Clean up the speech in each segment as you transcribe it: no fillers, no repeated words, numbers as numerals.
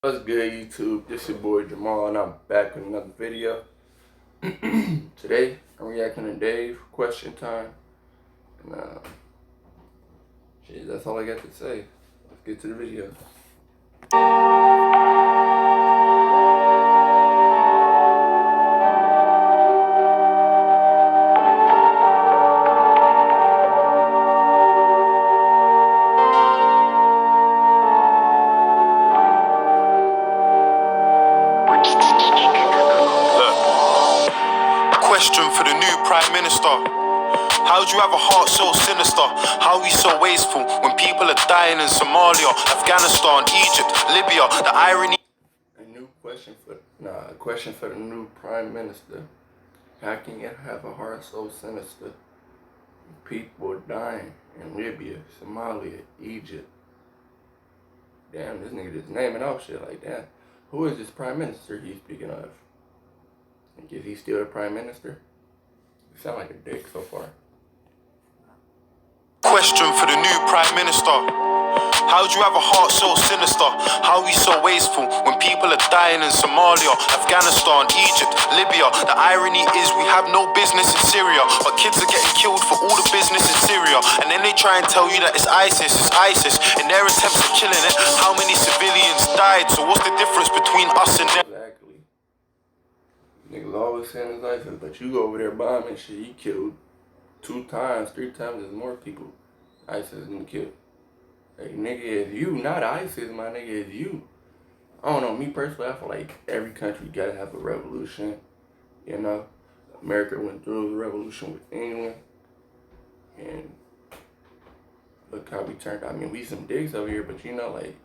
What's good, YouTube? This your boy Jamal, and I'm back with another video. Today, I'm reacting to Dave, question time. And, shit, that's all I got to say. Let's get to the video. Question for the new Prime Minister. How do you have a heart so sinister? How are we so wasteful when people are dying in Somalia, Afghanistan, Egypt, Libya? The irony. A question for the new Prime Minister. How can you have a heart so sinister? People are dying in Libya, Somalia, Egypt. Damn, this nigga just naming off shit like that. Who is this Prime Minister he's speaking of? Like, is he still the Prime Minister? You sound like a dick so far. Question for the new Prime Minister. How do you have a heart so sinister? How are we so wasteful when people are dying in Somalia, Afghanistan, Egypt, Libya? The irony is we have no business in Syria, but kids are getting killed for all the business in Syria. And then they try and tell you that it's ISIS. In their attempts at killing it, how many civilians died? So what's the difference between us and them? Exactly. Niggas always saying it's ISIS, but you go over there bombing shit, you killed 2 times, 3 times as more people ISIS didn't kill. Hey, nigga, it's you, not ISIS, my nigga, it's you. I don't know, me personally, I feel like every country gotta have a revolution, you know? America went through the revolution with England, and look how we turned out. I mean, we some dicks over here, but you know, like,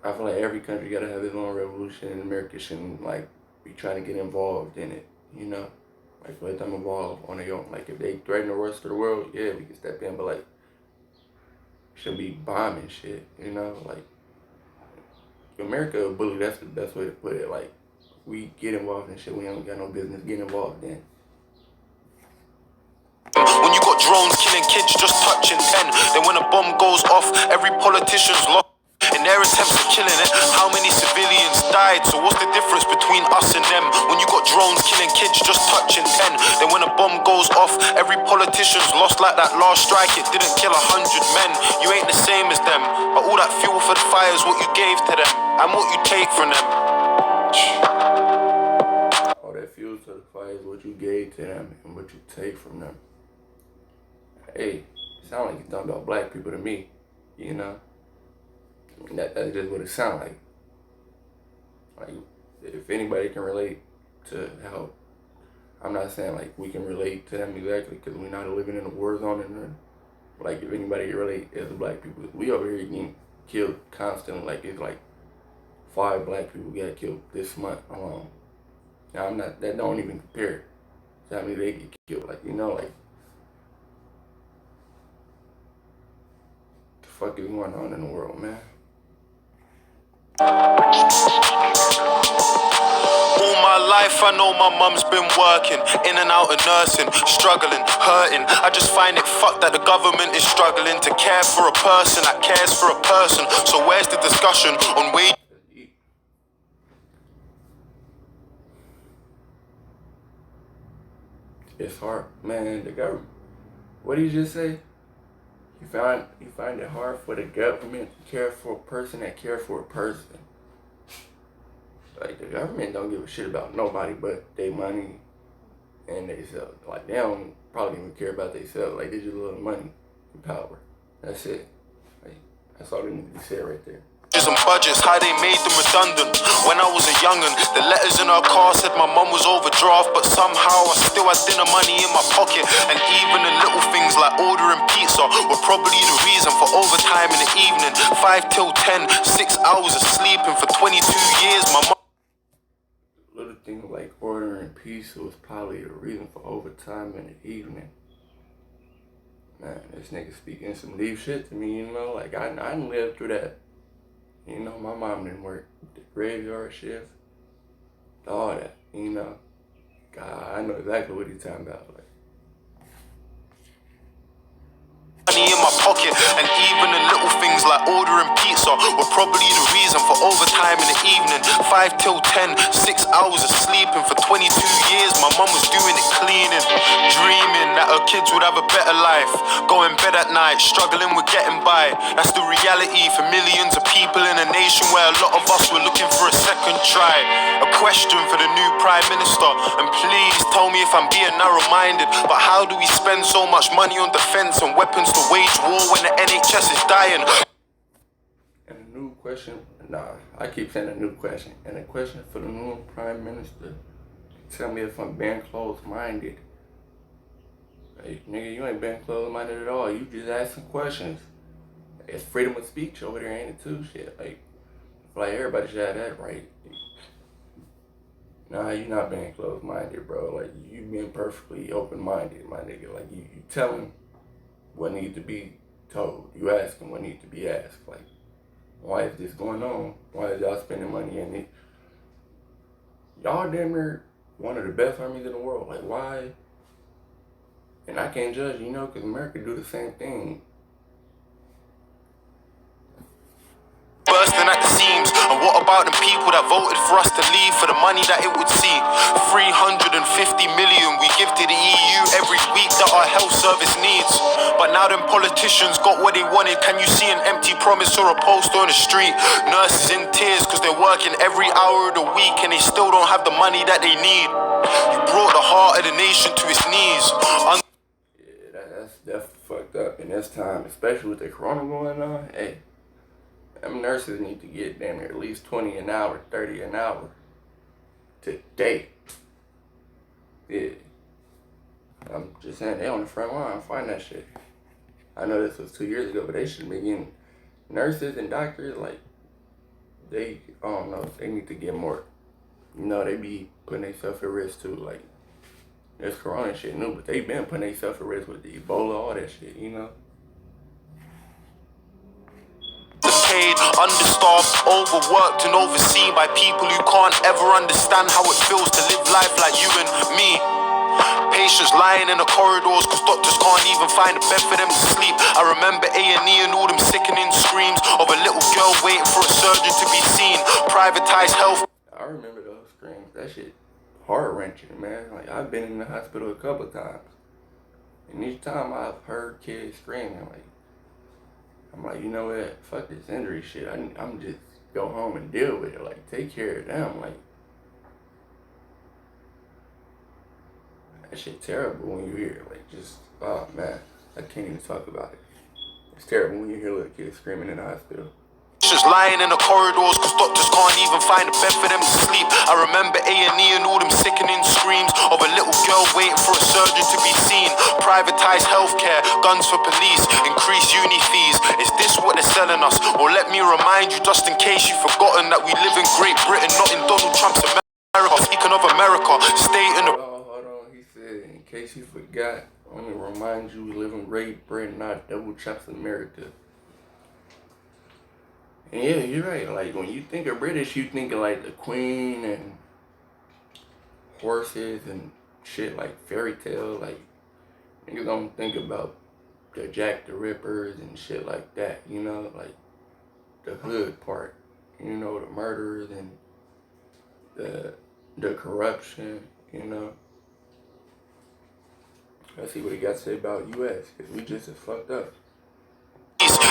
I feel like every country gotta have its own revolution, and America shouldn't, like, be trying to get involved in it, you know? Like, let them evolve on their own. Like, if they threaten the rest of the world, yeah, we can step in, but, like, shouldn't be bombing shit, you know? Like, America a bully, that's the best way to put it. Like, we get involved in shit we ain't got no business getting involved in. When you got drones killing kids just touching 10, then when a bomb goes off, every politician's lost. In their attempts at killing it, how many civilians died? So what's the difference between us and them? When you got drones killing kids just touching 10, then when a bomb goes off, every politician's lost. Like that last strike, it didn't kill 100 men. You ain't the same as them, but all that fuel for the fire is what you gave to them and what you take from them. All that fuel to the fire is what you gave to them and what you take from them. Hey, it sound like you're talking about black people to me, you know? That's just what it sounds like. Like, if anybody can relate to how, I'm not saying like we can relate to them exactly because we're not living in a war zone, and like if anybody can relate as black people, we over here getting killed constantly. Like it's like 5 black people got killed this month alone. Now that don't even compare to how many they get killed. Like, you know, like, the fuck is going on in the world, man? All my life I know my mum's been working, in and out of nursing, struggling, hurting. I just find it fucked that the government is struggling to care for a person that cares for a person. So where's the discussion on wage? It's hard, man. The government, what did you just say? You find it hard for the government to care for a person that cares for a person. Like, the government don't give a shit about nobody but their money and themselves. Like, they don't probably even care about themselves. Like, they just love money and power. That's it. Like, that's all they need to be said right there. And budgets, how they made them redundant. When I was a young'un, the letters in her car said my mum was overdraft, but somehow I still had dinner money in my pocket. And even the little things like ordering pizza were probably the reason for overtime in the evening. 5 till 10, 6 hours of sleeping for 22 years. My mum. Little things like ordering pizza was probably the reason for overtime in the evening. Man, this nigga speaking some deep shit to me, you know? Like, I didn't live through that. You know, my mom didn't work the graveyard shift, all that, you know. God, I know exactly what he's talking about. Like, money in my pocket, and even the little things things like ordering pizza were probably the reason for overtime in the evening. 5 till 10, 6 hours of sleeping. For 22 years, my mum was doing it cleaning. Dreaming that her kids would have a better life. Going bed at night, struggling with getting by. That's the reality for millions of people in a nation where a lot of us were looking for a second try. A question for the new Prime Minister, and please tell me if I'm being narrow-minded, but how do we spend so much money on defense and weapons to wage war when the NHS is dying? And a new question, I keep saying a new question, and a question for the new Prime Minister. Tell me if I'm being closed-minded. Hey, nigga, you ain't being closed-minded at all. You just asking questions. It's freedom of speech over there, ain't it too? Shit, like everybody should have that right. Nah, you not being closed-minded, bro. Like, you being perfectly open-minded, my nigga. Like, you telling what needs to be told. You asking what needs to be asked. Like, why is this going on? Why is y'all spending money in it? Y'all damn near one of the best armies in the world. Like, why? And I can't judge, because America do the same thing. Bursting at the seams. And what about the people that voted for us to leave for the money that it would see? 350 million we give to the EU every week that our health service needs. But now them politicians got what they wanted. Can you see an empty promise or a poster on the street? Nurses in tears because they're working every hour of the week and they still don't have the money that they need. You brought the heart of the nation to its knees. That's fucked up in this time, especially with the corona going on. Hey, them nurses need to get damn near at least 20 an hour, 30 an hour today. Yeah. I'm just saying, they on the front line, find that shit. I know this was 2 years ago, but they should be getting nurses and doctors, like, I don't know, they need to get more. They be putting themselves at risk too, like, this corona shit new, but they been putting themselves at risk with the Ebola, all that shit, Paid, understaffed, overworked and overseen by people who can't ever understand how it feels to live life like you and me. Patients lying in the corridors cause doctors can't even find a bed for them to sleep. I remember A&E and all them sickening screams of a little girl waiting for a surgeon to be seen. Privatized health. I remember those screams. That shit heart-wrenching, man. Like, I've been in the hospital a couple of times, and each time I've heard kids screaming, I'm like, you know what? Fuck this injury shit. I'm just go home and deal with it. Like, take care of them. Like, that shit terrible when you hear it. Like, just, oh man, I can't even talk about it. It's terrible when you hear little kids screaming in the hospital. Just lying in the corridors cause doctors can't even find a bed for them to sleep. I remember A&E and all them sickening screams of a little girl waiting for a surgeon to be seen. Privatized healthcare, guns for police, increased uni fees. Is this what they're selling us? Or let me remind you, just in case you've forgotten, that we live in Great Britain, not in Donald Trump's America. Speaking of America, stay in the... Hold on, he said, in case you forgot, let me remind you, we live in Great Britain, not Donald Trump's America. And yeah, you're right. Like, when you think of British, you think of like the Queen and horses and shit, like fairy tale. Like, niggas don't think about the Jack the Rippers and shit like that, like the hood part, the murders and the corruption, Let's see what he got to say about U.S., because we just as fucked up.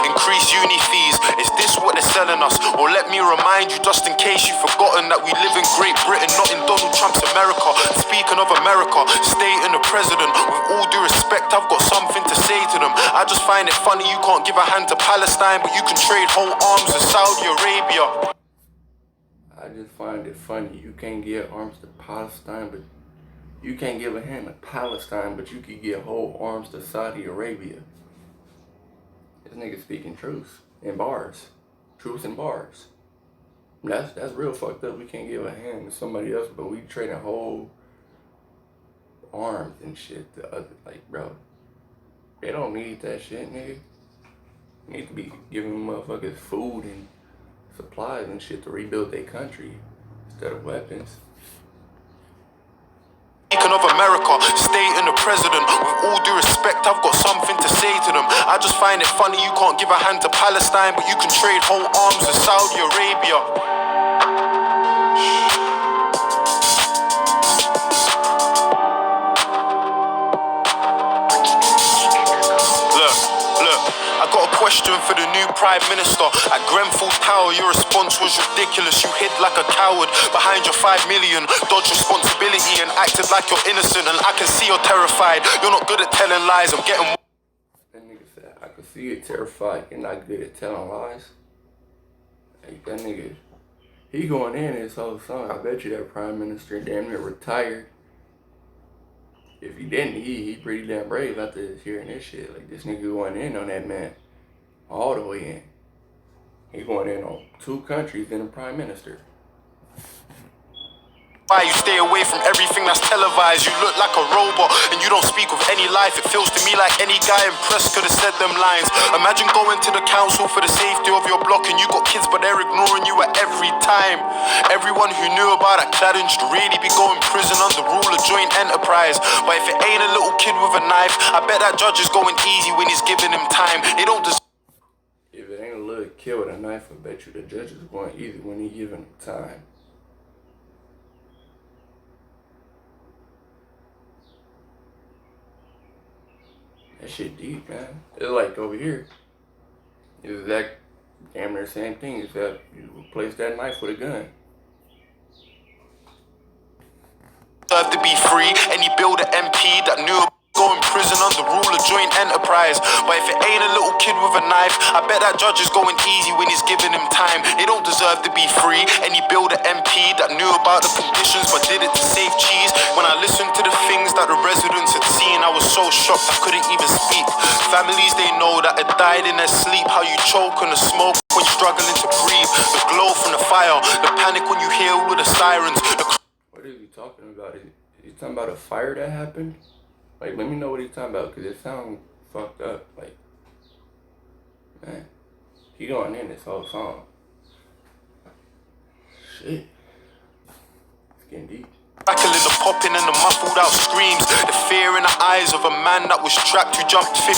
Increase uni fees. Is this what they're selling us? Or let me remind you, just in case you've forgotten, that we live in Great Britain, not in Donald Trump's America. Speaking of America, state and the president, with all due respect, I've got something to say to them. I just find it funny you can't give a hand to Palestine, but you can trade whole arms with Saudi Arabia. I just find it funny you can't give arms to Palestine, but you can't give a hand to Palestine, but you can give whole arms to Saudi Arabia. This nigga speaking truth in bars. Truth in bars. That's real fucked up. We can't give a hand to somebody else, but we trading whole arms and shit to other, like, bro. They don't need that shit, nigga. They need to be giving motherfuckers food and supplies and shit to rebuild their country instead of weapons. Speaking of America, state and the president. With all due respect, I've got something to say to them. I just find it funny you can't give a hand to Palestine, but you can trade whole arms with Saudi Arabia. Look, I got a question for the new Prime Minister. At Grenfell Tower, your response was ridiculous. You hid like a coward behind your 5 million, dodged responsibility and acted like you're innocent. And I can see you're terrified. You're not good at telling lies. I'm getting... That nigga said, I can see you're terrified. You're not good at telling lies. Like, that nigga, he going in his whole song. I bet you that Prime Minister damn near retired. If he didn't, he pretty damn brave after hearing this shit. Like, this nigga going in on that man all the way in. He going in on 2 countries and a Prime Minister. Why you stay away from everything that's televised? You look like a robot and you don't speak with any life. It feels to me like any guy in press could have said them lines. Imagine going to the council for the safety of your block and you got kids but they're ignoring you at every time. Everyone who knew about that cladding should really be going prison under rule of joint enterprise. But if it ain't a little kid with a knife, I bet that judge is going easy when he's giving him time. They don't deserve... If it ain't a little kid with a knife, I bet you the judge is going easy when he giving him time. That shit deep, man. It's like over here. It's that damn near the same thing, except you replace that knife with a gun. Deserve to be free. Any builder MP that knew go in prison under rule of joint enterprise. But if it ain't a little kid with a knife, I bet that judge is going easy when he's giving him time. They don't deserve to be free. Any builder MP that knew about the conditions but did it to save cheese. When I listened to the things that the residents had seen, I was so shocked I couldn't even speak. Families, they know that had died in their sleep. How you choke on the smoke when you're struggling to breathe. The glow from the fire, the panic when you hear all the sirens. What is he talking about? Is he talking about a fire that happened? Like, let me know what he's talking about, because it sounds fucked up. Like, man, he going in this whole song. Shit. It's getting deep. Crackling, the popping and the muffled out screams. The fear in the eyes of a man that was trapped who jumped 15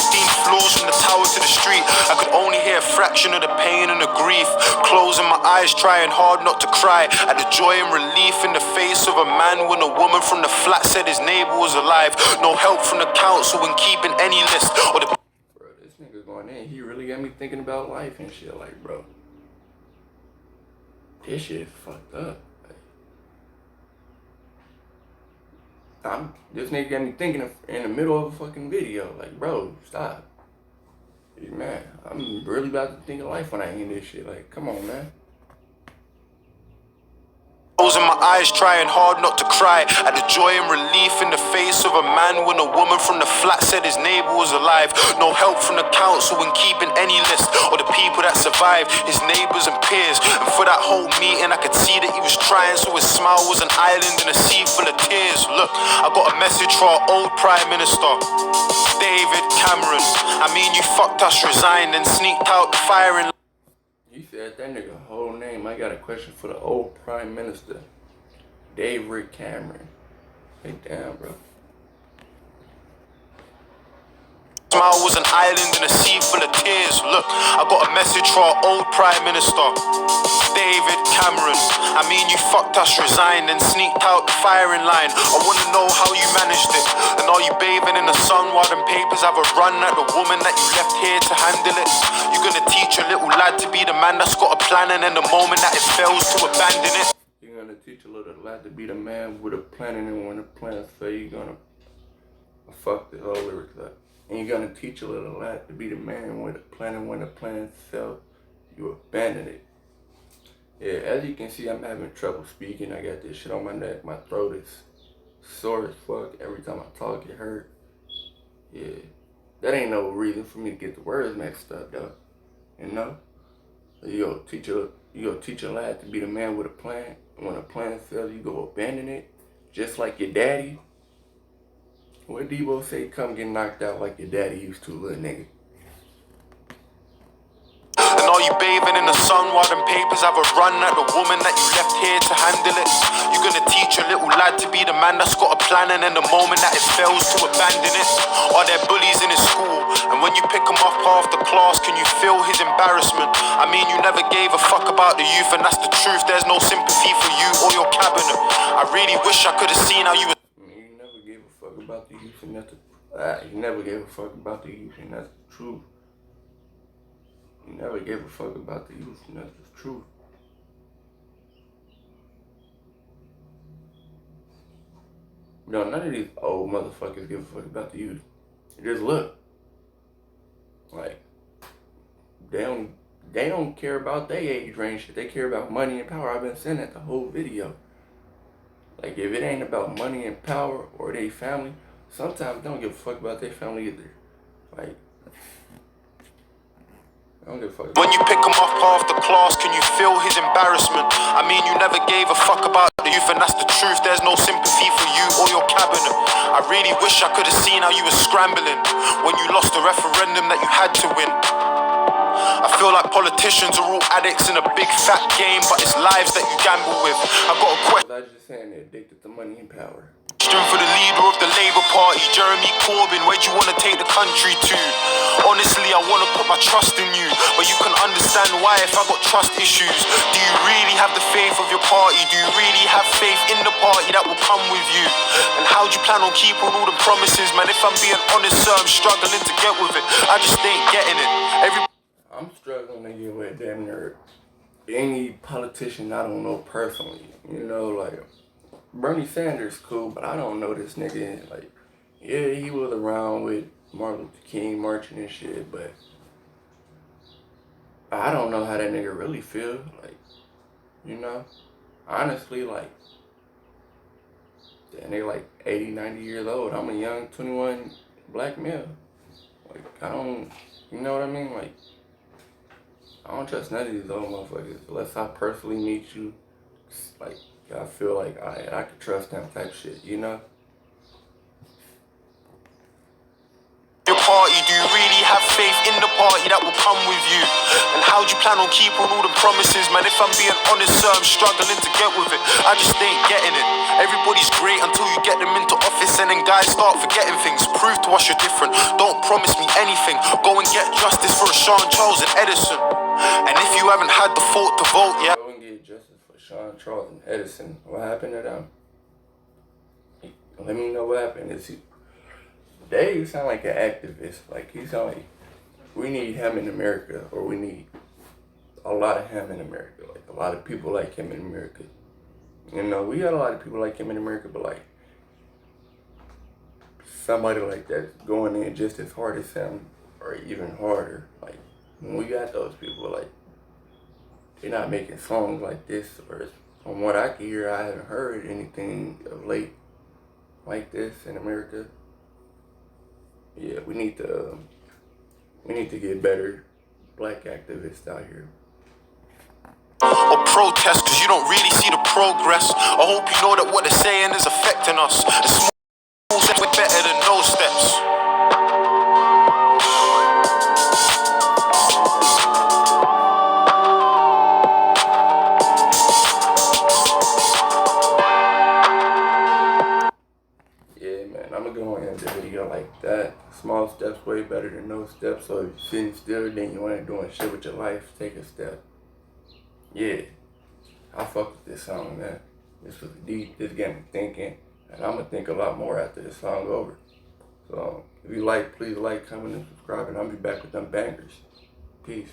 floors from the tower to the street. I could only hear a fraction of the pain and the grief. Closing my eyes, trying hard not to cry at the joy and relief in the face of a man when a woman from the flat said his neighbor was alive. No help from the council in keeping any list or the... Bro, this nigga going in, he really got me thinking about life and shit. Like, bro, this shit fucked up. This nigga got me thinking in the middle of a fucking video. Like, bro, stop. Man, I'm really about to think of life when I hear this shit. Like, come on, man. Closing my eyes, trying hard not to cry at the joy and relief in the face of a man when a woman from the flat said his neighbor was alive. No help from the council in keeping any list or the people that survived, his neighbors and peers. And for that whole meeting, I could see that he was trying, so his smile was an island in a sea full of tears. Look, I got a message for our old Prime Minister, David Cameron. I mean, you fucked us, resigned and sneaked out the firing. You said that nigga whole name. I got a question for the old Prime Minister, David Cameron. Hey, damn, bro. Smile was an island in a sea full of tears. Look, I got a message for our old Prime Minister, David Cameron. I mean, you fucked us, resigned and sneaked out the firing line. I wanna know how you managed it. And are you bathing in the sun while them papers have a run at the woman that you left here to handle it? You gonna teach a little lad to be the man that's got a plan, and then the moment that it fails to abandon it? You're gonna teach a little lad to be the man with a plan, and then when the plan fails, you're gonna fuck the whole lyrics up. And you're gonna teach a little lad to be the man with a plan, and when the plan fails, you abandon it. Yeah, as you can see, I'm having trouble speaking. I got this shit on my neck. My throat is sore as fuck. Every time I talk, it hurt. Yeah, that ain't no reason for me to get the words mixed up, though. You know, you go teach a lad to be the man with a plan. And when a plan fails, you go abandon it, just like your daddy. What Debo say? Come get knocked out like your daddy used to, little nigga. And are Are you bathing in the sun while them papers have a run at the woman that you left here to handle it? You gonna teach your little lad to be the man that's got a plan, and then the moment that it fails to abandon it? Are there bullies in his school? And when you pick him up after class, can you feel his embarrassment? I mean, you never gave a fuck about the youth, and that's the truth. There's no sympathy for you or your cabinet. I really wish I could have seen how you were. You never gave a fuck about the youth, and that's the you never gave a fuck about the youth, and that's the truth. You never gave a fuck about the youth, and that's the truth. No, none of these old motherfuckers give a fuck about the youth. Just look. Like, they don't care about their age range shit. They care about money and power. I've been saying that the whole video. Like, if it ain't about money and power or their family, sometimes they don't give a fuck about their family either. Like, I don't give a fuck. When you pick him up after class, can you feel his embarrassment? I mean, you never gave a fuck about the youth, and that's the truth. There's no sympathy for you or your cabinet. I really wish I could have seen how you were scrambling when you lost the referendum that you had to win. I feel like politicians are all addicts in a big fat game, but it's lives that you gamble with. I got a question. I was just saying they're addicted to money and power. For the leader of the Labour Party, Jeremy Corbyn, where do you want to take the country to? Honestly, I want to put my trust in you, but you can understand why if I got trust issues. Do you really have the faith of your party? Do you really have faith in the party that will come with you? And how do you plan on keeping all the promises? Man, if I'm being honest, sir, I'm struggling to get with it. I just ain't getting it. I'm struggling to get with damn near any politician I don't know personally. You know, like, Bernie Sanders cool, but I don't know this nigga. Like, yeah, he was around with Martin Luther King marching and shit, but I don't know how that nigga really feel. Like, you know, honestly, like, that nigga like 80, 90 years old. I'm a young 21 black male. Like, I don't, you know what I mean? Like, I don't trust none of these old motherfuckers unless I personally meet you. Like, I feel like I could trust them type shit, you know? Your party, do you really have faith in the party that will come with you? And how do you plan on keeping all the promises? Man, if I'm being honest, sir, I'm struggling to get with it. I just ain't getting it. Everybody's great until you get them into office, and then guys start forgetting things. Prove to us you're different. Don't promise me anything. Go and get justice for Sean Charles and Edison. And if you haven't had the thought to vote yet, go and get justice for Sean Charles and Edison. What happened to them? Let me know what happened. Dave sound like an activist. Like, he sound like we need him in America, or we need a lot of him in America. Like, a lot of people like him in America. You know, we got a lot of people like him in America, but like somebody like that going in just as hard as him, or even harder. Like, when we got those people, like, they're not making songs like this, or from what I can hear, I haven't heard anything of late like this in America. Yeah, we need to get better black activists out here. Or protest, cause you don't really see the progress. I hope you know that what they're saying is affecting us. The small steps are better than no steps. Yeah, man, I'm gonna go and end the video like that. Small steps way better than no steps. So if you're sitting still, then you ain't doing shit with your life, take a step. Yeah, I fuck with this song, man. This was deep, this got me thinking, and I'm gonna think a lot more after this song over. So if you like, please like, comment, and subscribe, and I'll be back with them bangers. Peace.